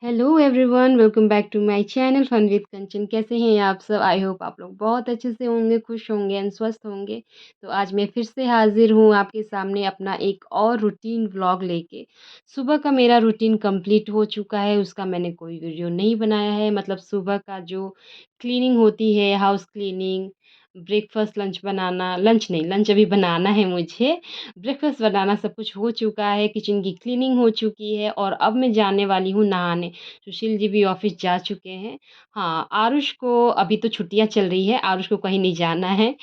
Hello everyone, welcome back to my channel fun with Kanchan. कैसे हैं आप सब? आई होप आप लोग बहुत अच्छे से होंगे, खुश होंगे एंड स्वस्थ होंगे। तो आज मैं फिर से हाजिर हूँ आपके सामने अपना एक और रूटीन व्लॉग लेके। सुबह का मेरा रूटीन कंप्लीट हो चुका है, उसका मैंने कोई वीडियो नहीं बनाया है। मतलब सुबह का जो क्लीनिंग होती है, हाउस क्लीनिंग, ब्रेकफास्ट, लंच बनाना, लंच नहीं, लंच अभी बनाना है मुझे। ब्रेकफास्ट बनाना सब कुछ हो चुका है, किचन की क्लीनिंग हो चुकी है और अब मैं जाने वाली हूँ नहाने। सुशील जी भी ऑफ़िस जा चुके हैं। हाँ, आरुष को अभी तो छुट्टियाँ चल रही है, आरुष को कहीं नहीं जाना है।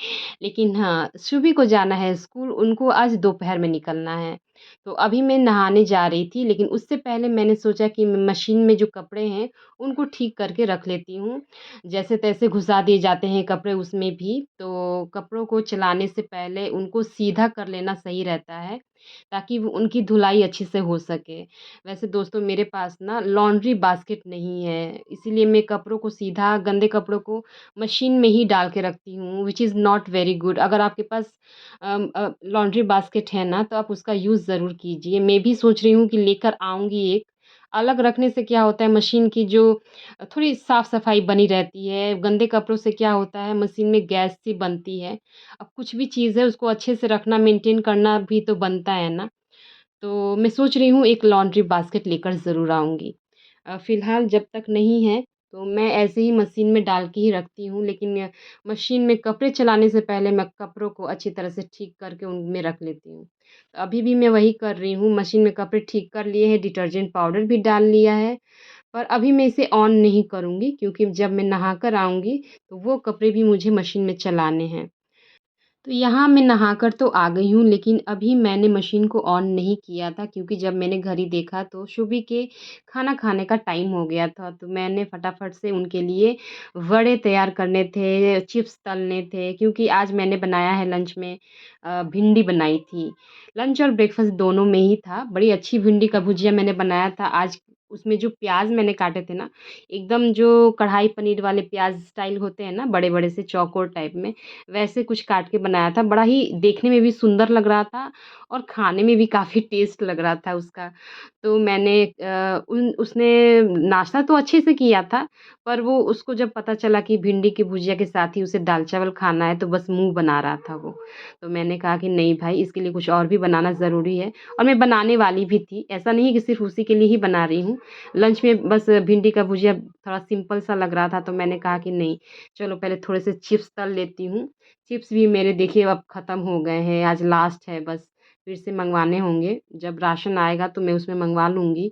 लेकिन हाँ, शुभी को जाना है स्कूल, उनको आज दोपहर में निकलना है। तो अभी मैं नहाने जा रही थी, लेकिन उससे पहले मैंने सोचा कि मशीन में जो कपड़े हैं, उनको ठीक करके रख लेती हूँ। जैसे-तैसे घुसा दिए जाते हैं कपड़े उसमें भी, तो कपड़ों को चलाने से पहले उनको सीधा कर लेना सही रहता है, ताकि वो उनकी धुलाई अच्छे से हो सके। वैसे दोस्तों मेरे पास ना लॉन्ड्री बास्केट नहीं है, इसीलिए मैं कपड़ों को सीधा गंदे कपड़ों को मशीन में ही डाल के रखती हूँ, which is not very good. अगर आपके पास लॉन्ड्री बास्केट है ना, तो आप उसका यूज़ ज़रूर कीजिए। मैं भी सोच रही हूँ कि लेकर आऊँगी एक। अलग रखने से क्या होता है, मशीन की जो थोड़ी साफ-सफाई बनी रहती है, गंदे कपड़ों से क्या होता है, मशीन में गैस सी बनती है। अब कुछ भी चीज़ है उसको अच्छे से रखना, मेंटेन करना भी तो बनता है ना। तो मैं सोच रही हूँ एक लॉन्ड्री बास्केट लेकर ज़रूर आऊँगी। फ़िलहाल जब तक नहीं है, तो मैं ऐसे ही मशीन में डाल के ही रखती हूँ, लेकिन मशीन में कपड़े चलाने से पहले मैं कपड़ों को अच्छी तरह से ठीक करके उनमें रख लेती हूँ। तो अभी भी मैं वही कर रही हूँ, मशीन में कपड़े ठीक कर लिए हैं, डिटर्जेंट पाउडर भी डाल लिया है, पर अभी मैं इसे ऑन नहीं करूँगी क्योंकि जब मैं नहाकर आऊँगी, तो वो कपड़े भी मुझे मशीन में चलाने हैं। तो यहाँ मैं नहाकर तो आ गई हूँ, लेकिन अभी मैंने मशीन को ऑन नहीं किया था क्योंकि जब मैंने घड़ी देखा तो शुभी के खाना खाने का टाइम हो गया था। तो मैंने फटाफट से उनके लिए वड़े तैयार करने थे, चिप्स तलने थे, क्योंकि आज मैंने बनाया है लंच में भिंडी बनाई थी। लंच और ब्रेकफ़ास्ट दोनों में ही था। बड़ी अच्छी भिंडी का भुजिया मैंने बनाया था आज। उसमें जो प्याज़ मैंने काटे थे ना, एकदम जो कढ़ाई पनीर वाले प्याज़ स्टाइल होते हैं ना, बड़े-बड़े से चौकोर टाइप में, वैसे कुछ काट के बनाया था। बड़ा ही देखने में भी सुंदर लग रहा था और खाने में भी काफ़ी टेस्ट लग रहा था उसका। तो मैंने उन उसने नाश्ता तो अच्छे से किया था, पर वो उसको जब पता चला कि भिंडी की भुजिया के साथ ही उसे दाल-चावल खाना है, तो बस मुँह बना रहा था वो। तो मैंने कहा कि नहीं भाई, इसके लिए कुछ और भी बनाना ज़रूरी है और मैं बनाने वाली भी थी। ऐसा नहीं है कि सिर्फ़ उसी के लिए ही बना रही हूँ। लंच में बस भिंडी का भुजिया थोड़ा सिंपल सा लग रहा था, तो मैंने कहा कि नहीं, चलो पहले थोड़े से चिप्स तल लेती हूँ। चिप्स भी मेरे देखिए अब ख़त्म हो गए हैं, आज लास्ट है बस, फिर से मँगवाने होंगे। जब राशन आएगा तो मैं उसमें मँगवा लूँगी।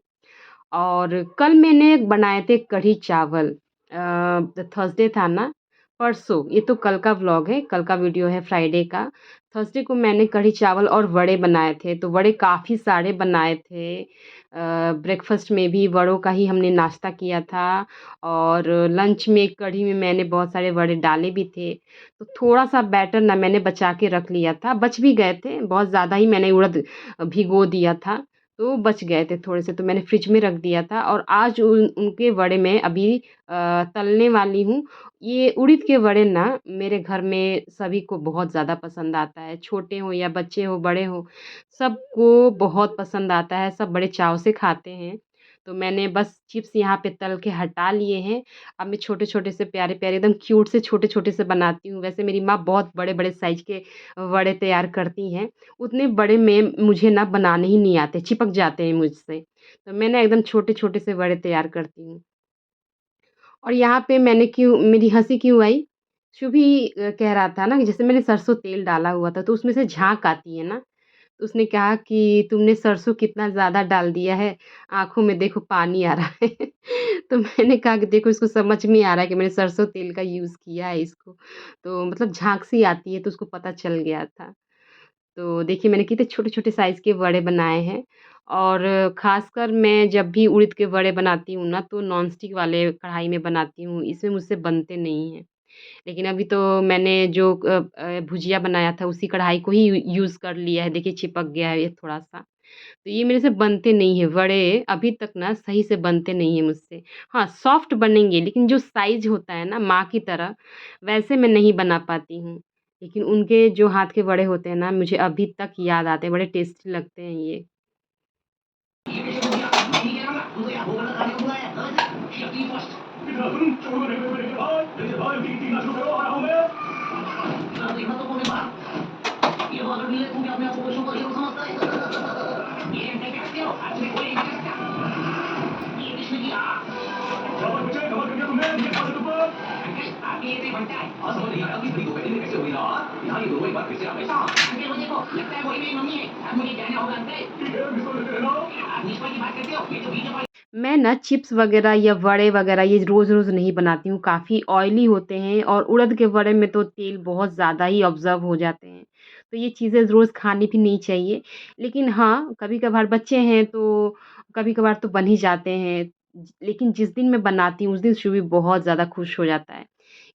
और कल मैंने बनाए थे कढ़ी चावल, थर्सडे था ना, परसों, ये तो कल का व्लॉग है, कल का वीडियो है फ्राइडे का। थर्सडे को मैंने कढ़ी चावल और वड़े बनाए थे, तो वड़े काफ़ी सारे बनाए थे। ब्रेकफ़ास्ट में भी वड़ों का ही हमने नाश्ता किया था और लंच में कढ़ी में मैंने बहुत सारे वड़े डाले भी थे। तो थोड़ा-सा बैटर ना मैंने बचा के रख लिया था, बच भी गए थे, बहुत ज़्यादा ही मैंने उड़द भिगो दिया था। तो बच गए थे थोड़े से, तो मैंने फ्रिज में रख दिया था और आज उनके वड़े मैं अभी तलने वाली हूँ। ये उड़द के वड़े ना मेरे घर में सभी को बहुत ज़्यादा पसंद आता है, छोटे हों या बच्चे हों, बड़े हों, सबको बहुत पसंद आता है, सब बड़े चाव से खाते हैं। तो मैंने बस चिप्स यहाँ पे तल के हटा लिए हैं। अब मैं छोटे-छोटे से प्यारे-प्यारे एकदम क्यूट से छोटे-छोटे से बनाती हूँ। वैसे मेरी माँ बहुत बड़े-बड़े साइज़ के वड़े तैयार करती हैं। उतने बड़े में मुझे ना बनाने ही नहीं आते, चिपक जाते हैं मुझसे। तो मैं ना एकदम छोटे-छोटे से बड़े तैयार करती हूँ। और यहाँ पे मैंने क्यों मेरी हँसी क्यों आई? शुभी कह रहा था ना कि जैसे मैंने सरसों तेल डाला हुआ था, तो उसमें से झाग आती है ना, तो उसने कहा कि तुमने सरसों कितना ज़्यादा डाल दिया है, आँखों में देखो पानी आ रहा है। तो मैंने कहा कि देखो इसको समझ में आ रहा है कि मैंने सरसों तेल का यूज़ किया है इसको। तो मतलब झाग सी आती है, तो उसको पता चल गया था। तो देखिए मैंने कितने छोटे-छोटे साइज़ के वड़े बनाए हैं और ख़ासकर मैं जब भी उड़द के वड़े बनाती हूँ ना, तो नॉन स्टिक वाले कढ़ाई में बनाती हूँ, इसमें मुझसे बनते नहीं हैं। लेकिन अभी तो मैंने जो भुजिया बनाया था उसी कढ़ाई को ही यूज़ कर लिया है, देखिए चिपक गया है ये थोड़ा-सा। तो ये मेरे से बनते नहीं हैं वड़े, अभी तक ना सही से बनते नहीं हैं मुझसे। हाँ, सॉफ्ट बनेंगे लेकिन जो साइज़ होता है ना माँ की तरह, वैसे मैं नहीं बना पाती हूँ। लेकिन उनके जो हाथ के वड़े होते हैं ना, मुझे अभी तक याद आते हैं, बड़े टेस्टी लगते हैं ये। देखा तो तूने बात ये बात नहीं है, तू भी अपने आप को पुरुषों को हीरो समझता है। ये ऐसे कहते हो आदमी कोई नहीं कर सकता। ये किसने किया? कमाल कर दिया तुमने, ये क्या ऊपर आगे ऐसे बनता है और समझ नहीं आया कि फ्री दोपहर में कैसे हुई ना। यहाँ ये दोनों एक बार फिर से आ गए। अंकल मुझे को लगता है वही मेरी मम्मी है। अब मुझे जाना होगा अंकल। ठीक है, मिस्टर लेते रहना। आप निष्पा की बात करते हो, ये जो बीच मैं ना चिप्स वग़ैरह या वड़े वग़ैरह ये रोज़-रोज़ नहीं बनाती हूँ, काफ़ी ऑयली होते हैं और उड़द के वड़े में तो तेल बहुत ज़्यादा ही ऑब्ज़र्व हो जाते हैं। तो ये चीज़ें रोज़ खानी भी नहीं चाहिए। लेकिन हाँ, कभी-कभार बच्चे हैं तो कभी-कभार तो बन ही जाते हैं। लेकिन जिस दिन मैं बनाती हूँ, उस दिन शुभी बहुत ज़्यादा खुश हो जाता है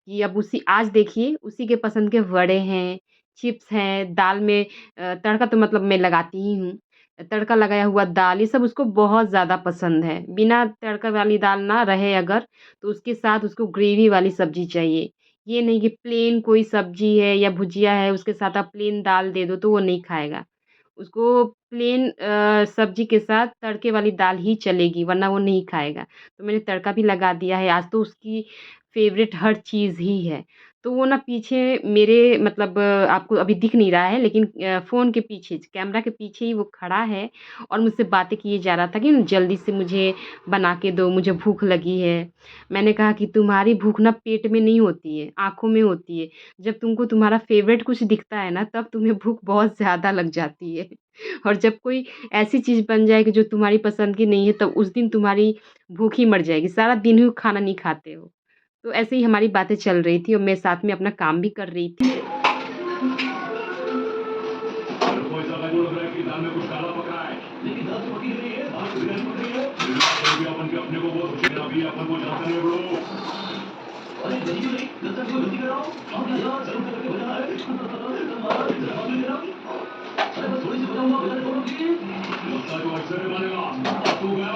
कि अब उसी आज देखिए उसी के पसंद के वड़े हैं, चिप्स हैं, दाल में तड़का तो मतलब मैं लगाती ही हूँ। तड़का लगाया हुआ दाल ये सब उसको बहुत ज़्यादा पसंद है। बिना तड़का वाली दाल ना रहे अगर, तो उसके साथ उसको ग्रेवी वाली सब्ज़ी चाहिए। ये नहीं कि प्लेन कोई सब्ज़ी है या भुजिया है, उसके साथ आप प्लेन दाल दे दो तो वो नहीं खाएगा। उसको प्लेन सब्ज़ी के साथ तड़के वाली दाल ही चलेगी वरना वो नहीं खाएगा। तो मैंने तड़का भी लगा दिया है, आज तो उसकी फ़ेवरेट हर चीज़ ही है। तो वो ना पीछे मेरे मतलब आपको अभी दिख नहीं रहा है लेकिन फ़ोन के पीछे कैमरा के पीछे ही वो खड़ा है और मुझसे बातें किए जा रहा था कि जल्दी से मुझे बना के दो, मुझे भूख लगी है। मैंने कहा कि तुम्हारी भूख ना पेट में नहीं होती है, आँखों में होती है। जब तुमको तुम्हारा फ़ेवरेट कुछ दिखता है ना तब तुम्हें भूख बहुत ज़्यादा लग जाती है। और जब कोई ऐसी चीज़ बन जाए कि जो तुम्हारी पसंद की नहीं है तब उस दिन तुम्हारी भूख ही मर जाएगी, सारा दिन ही खाना नहीं खाते हो। तो ऐसे ही हमारी बातें चल रही थी और मैं साथ में अपना काम भी कर रही थी। को ऐसा लग रहा है कि दाल में कुछ काला पक रहा है, लेकिन दाल तो पकी नहीं है, दाल तो बिरयानी पक रही है। बिना भी अपन के अपने को बहुत खुशी भी अपन को जानते हैं ब्रो। अरे गलती क्यों नहीं, गलती क्यों गलती कर रहा हूँ? हाँ क्या यार, जरूर करके हो जाना है। तुम्हारा इतना बात नहीं देना। अरे बस थोड़ी सी बताऊंगा, बता दे दोनों की। लगता है तो अक्सर ही मानेगा। अब तू गया।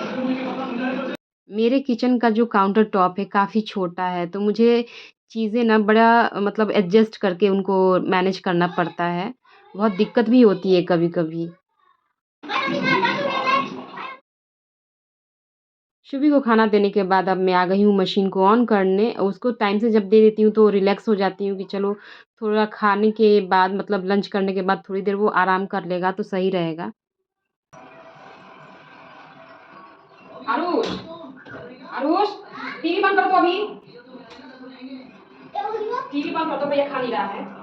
अरे मुझे पता समझाएगा। मेरे किचन का जो काउंटर टॉप है काफ़ी छोटा है, तो मुझे चीज़ें ना बड़ा मतलब एडजस्ट करके उनको मैनेज करना पड़ता है। बहुत दिक्कत भी होती है कभी-कभी। शुभी को खाना देने के बाद अब मैं आ गई हूँ मशीन को ऑन करने। उसको टाइम से जब दे देती हूँ तो रिलैक्स हो जाती हूँ कि चलो थोड़ा खाने के बाद मतलब लंच करने के बाद थोड़ी देर वो आराम कर लेगा तो सही रहेगा। आरुष, आरुष, टीवी बंद कर दो अभी। टीवी बंद कर दो, भैया खा नहीं रहा है।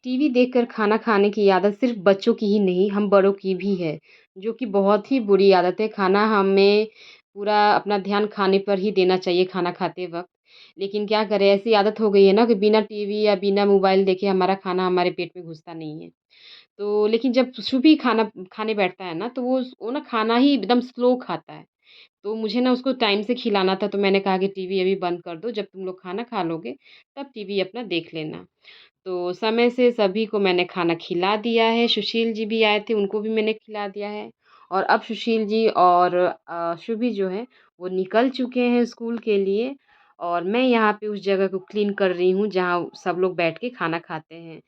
टीवी देखकर खाना खाने की आदत सिर्फ बच्चों की ही नहीं, हम बड़ों की भी है, जो कि बहुत ही बुरी आदत है। खाना हमें पूरा अपना ध्यान खाने पर ही देना चाहिए खाना खाते वक़्त। लेकिन क्या करें ऐसी आदत हो गई है ना कि बिना टीवी या बिना मोबाइल देखे हमारा खाना हमारे पेट में घुसता नहीं है। तो लेकिन जब शुभी खाना खाने बैठता है ना तो वो ना खाना ही एकदम स्लो खाता है। तो मुझे ना उसको टाइम से खिलाना था तो मैंने कहा कि टीवी अभी बंद कर दो, जब तुम लोग खाना खा लोगे तब टीवी अपना देख लेना। तो समय से सभी को मैंने खाना खिला दिया है, सुशील जी भी आए थे, उनको भी मैंने खिला दिया है और अब सुशील जी और शुभी जो है, वो निकल चुके हैं स्कूल के लिए और मैं यहाँ पे उस जगह को क्लीन कर रही हूँ, जहाँ सब लोग बैठ के खाना खाते हैं।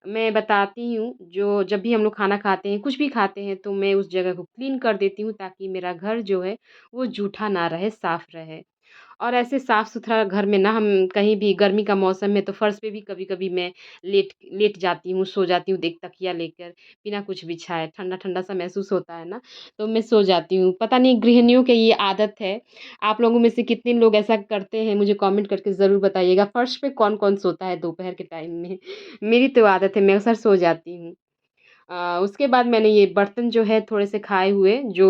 मैं बताती हूँ, जो जब भी हम लोग खाना खाते हैं, कुछ भी खाते हैं, तो मैं उस जगह को क्लीन कर देती हूँ, ताकि मेरा घर जो है, वो जूठा ना रहे, साफ़ रहे। और ऐसे साफ-सुथरा घर में ना हम कहीं भी गर्मी का मौसम है तो फर्श पे भी कभी-कभी मैं लेट लेट जाती हूँ, सो जाती हूँ देख तकिया लेकर, बिना कुछ बिछाए, ठंडा-ठंडा सा महसूस होता है ना, तो मैं सो जाती हूँ। पता नहीं गृहिणियों की ये आदत है, आप लोगों में से कितने लोग ऐसा करते हैं मुझे कमेंट करके ज़रूर बताइएगा। फर्श पे कौन-कौन सोता है दोपहर के टाइम में? मेरी तो आदत है, मैं अक्सर सो जाती हूँ। उसके बाद मैंने ये बर्तन जो है थोड़े से खाए हुए जो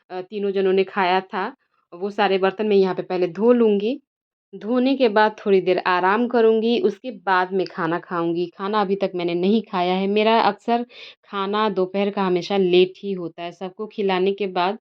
तीनों जनों ने खाया था, वो सारे बर्तन मैं यहाँ पे पहले धो लूँगी। धोने के बाद थोड़ी देर आराम करूँगी, उसके बाद मैं खाना खाऊँगी। खाना अभी तक मैंने नहीं खाया है। मेरा अक्सर खाना दोपहर का हमेशा लेट ही होता है, सबको खिलाने के बाद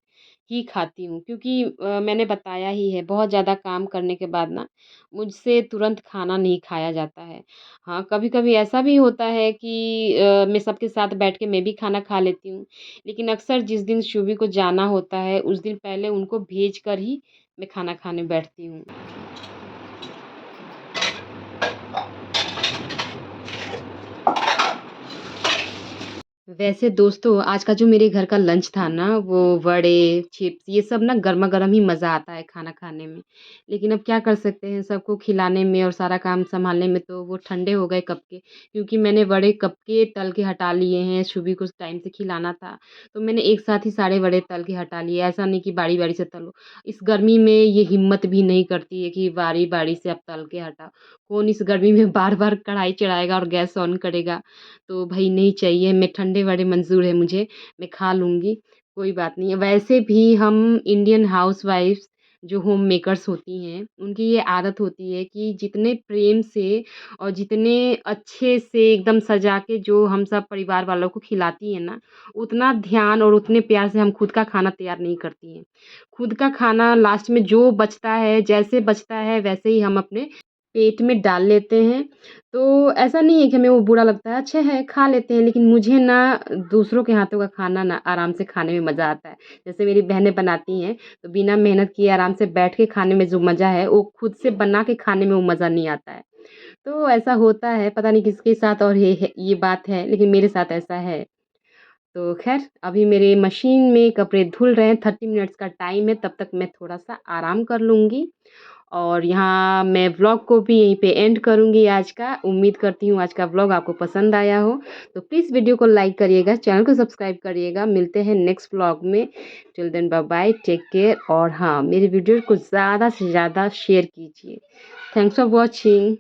ही खाती हूँ क्योंकि मैंने बताया ही है बहुत ज़्यादा काम करने के बाद ना मुझसे तुरंत खाना नहीं खाया जाता है। हाँ, कभी-कभी ऐसा भी होता है कि मैं सबके साथ बैठ के मैं भी खाना खा लेती हूँ। लेकिन अक्सर जिस दिन शुभी को जाना होता है, उस दिन पहले उनको भेज कर ही मैं खाना खाने बैठती हूँ। वैसे दोस्तों आज का जो मेरे घर का लंच था ना, वो वड़े, चिप्स ये सब ना गरमा-गरम ही मज़ा आता है खाना खाने में। लेकिन अब क्या कर सकते हैं सबको खिलाने में और सारा काम सँभालने में तो वो ठंडे हो गए कब के। क्योंकि मैंने वड़े कब के तल के हटा लिए हैं, शुभी को टाइम से खिलाना था। तो मैंने एक साथ ही सारे वड़े तल के हटा लिए, ऐसा नहीं कि बारी-बारी से तलो। इस गर्मी में ये हिम्मत भी नहीं करती है कि बारी-बारी से अब तल के हटाओ। कौन इस गर्मी में बार-बार कढ़ाई चढ़ाएगा और गैस ऑन करेगा। तो भई नहीं चाहिए, मैं ठंडे वड़े मंज़ूर है मुझे, मैं खा लूँगी, कोई बात नहीं है। वैसे भी हम इंडियन हाउसवाइफ्स जो होम मेकर्स होती हैं, उनकी ये आदत होती है कि जितने प्रेम से और जितने अच्छे से एकदम सजा के जो हम सब परिवार वालों को खिलाती हैं ना, उतना ध्यान और उतने प्यार से हम खुद का खाना तैयार नहीं करती हैं। खुद का खाना लास्ट में जो बचता है, जैसे बचता है वैसे ही हम अपने पेट में डाल लेते हैं। तो ऐसा नहीं है कि हमें वो बुरा लगता है, अच्छा है खा लेते हैं, लेकिन मुझे ना दूसरों के हाथों का खाना ना आराम से खाने में मज़ा आता है। जैसे मेरी बहनें बनाती हैं, तो बिना मेहनत किए आराम से बैठ के खाने में जो मज़ा है, वो खुद से बना के खाने में वो मज़ा नहीं आता है। तो ऐसा होता है, पता नहीं किसके साथ और ये बात है, लेकिन मेरे साथ ऐसा है। तो ख़ैर अभी मेरे मशीन में कपड़े धुल रहे हैं, 30 मिनट्स का टाइम है, तब तक मैं थोड़ा-सा आराम कर लूँगी। और यहाँ मैं व्लॉग को भी यहीं पे एंड करूँगी आज का। उम्मीद करती हूँ आज का व्लॉग आपको पसंद आया हो। तो प्लीज़ वीडियो को लाइक करिएगा, चैनल को सब्सक्राइब करिएगा। मिलते हैं नेक्स्ट व्लॉग में। Till then bye bye, take care और हाँ, मेरी वीडियो को ज़्यादा से ज़्यादा शेयर कीजिए। Thanks for watching.